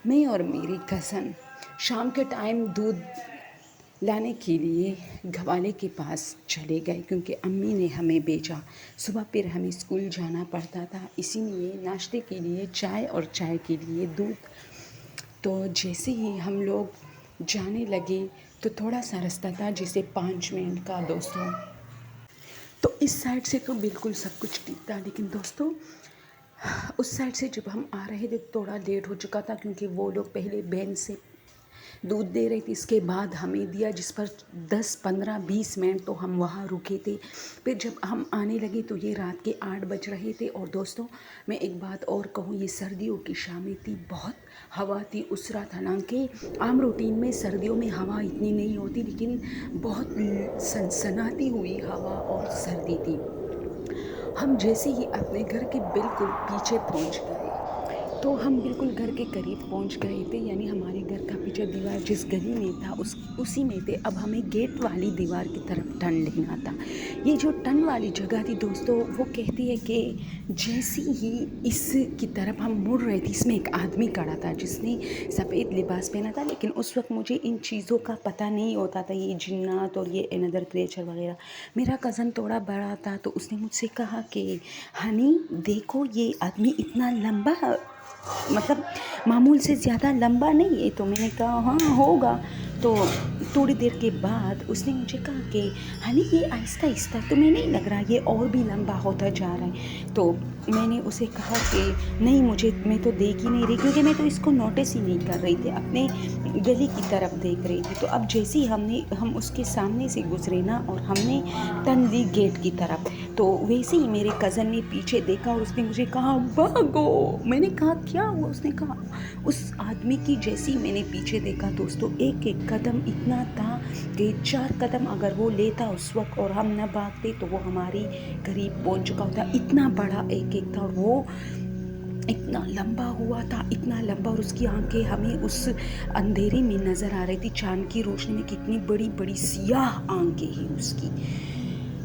मैं और मेरी कज़न शाम के टाइम दूध लाने के लिए घवाले के पास चले गए क्योंकि अम्मी ने हमें भेजा। सुबह फिर हमें स्कूल जाना पड़ता था, इसीलिए नाश्ते के लिए चाय और चाय के लिए दूध। तो जैसे ही हम लोग जाने लगे तो थोड़ा सा रास्ता था, जैसे 5 मिनट का दोस्तों। तो इस साइड से तो बिल्कुल सब कुछ ठीक था, लेकिन दोस्तों उस साइड से जब हम आ रहे थे थोड़ा लेट हो चुका था, क्योंकि वो लोग पहले वैन से दूध दे रही थी, इसके बाद हमें दिया, जिस पर 10 15 20 मिनट तो हम वहाँ रुके थे। फिर जब हम आने लगे तो ये रात के 8 बज रहे थे। और दोस्तों मैं एक बात और कहूँ, ये सर्दियों की शामें थी, बहुत हवा थी उस रात। हालांकि आम रूटीन में सर्दियों में हवा इतनी नहीं होती, लेकिन बहुत सनसनाती हुई हवा और सर्दी थी। हम जैसे ही अपने घर के बिल्कुल पीछे पहुंच गए, तो हम बिल्कुल घर के करीब पहुंच गए थे, यानी हमारे घर का पीछे दीवार जिस गली में था उसी में थे। अब हमें गेट वाली दीवार की तरफ टर्न लेना था। ये जो टर्न वाली जगह थी दोस्तों, वो कहती है कि जैसे ही इस की तरफ हम मुड़ रहे थे, इसमें एक आदमी खड़ा था जिसने सफ़ेद लिबास पहना था, लेकिन उस वक्त मुझे इन चीज़ों का पता नहीं होता था, ये जिन्नात और ये अनदर क्रिएचर वगैरह। मेरा कज़न थोड़ा बड़ा था, तो उसने मुझसे कहा कि हनी देखो, ये आदमी इतना लंबा, मतलब मामूल से ज़्यादा लंबा नहीं है। तो मैंने कहा हाँ होगा। तो थोड़ी देर के बाद उसने मुझे कहा कि हनी ये आहिस्ता आहिस्ता तुम्हें नहीं लग रहा ये और भी लंबा होता जा रहा है? तो मैंने उसे कहा कि नहीं, मैं तो देख ही नहीं रही, क्योंकि मैं तो इसको नोटिस ही नहीं कर रही थी, अपने गली की तरफ देख रही थी। तो अब जैसे ही हम उसके सामने से गुजरे ना, और हमने टर्न ली गेट की तरफ, तो वैसे ही मेरे कज़न ने पीछे देखा और उसने मुझे कहा भागो। मैंने कहा क्या हुआ? उसने कहा उस आदमी की जैसी मैंने पीछे देखा दोस्तों, एक एक कदम इतना था कि 4 कदम अगर वो लेता उस वक्त और हम न भागते तो वो हमारी करीब पहुंच चुका होता। इतना बड़ा एक एक था, और वो इतना लंबा हुआ था, इतना लंबा, और उसकी आंखें हमें उस अंधेरे में नज़र आ रही थी, चांद की रोशनी में कितनी बड़ी बड़ी सियाह आंखें हैं उसकी।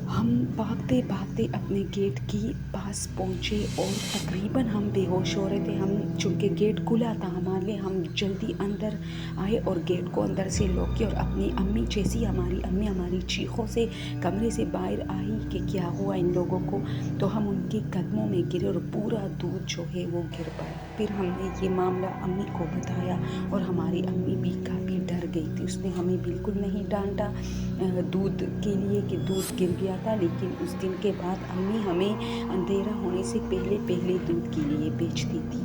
हम भागते भागते अपने गेट के पास पहुँचे और तकरीबन हम बेहोश हो रहे थे। हम चूँकि गेट खुला था हमारे लिए, हम जल्दी अंदर आए और गेट को अंदर से लॉक किया। और अपनी अम्मी, जैसी हमारी अम्मी हमारी चीखों से कमरे से बाहर आई कि क्या हुआ इन लोगों को, तो हम उनके कदमों में गिरे और पूरा दूध जो है वो गिर पड़ा। फिर हमने ये मामला अम्मी को बताया और हमारी अम्मी भी काफ़ी डर गई थी। उसने हमें बिल्कुल नहीं डांटा दूध के लिए कि दूध गिर गया था, लेकिन उस दिन के बाद अम्मी हमें अंधेरा होने से पहले पहले दूध के लिए बेचती थी।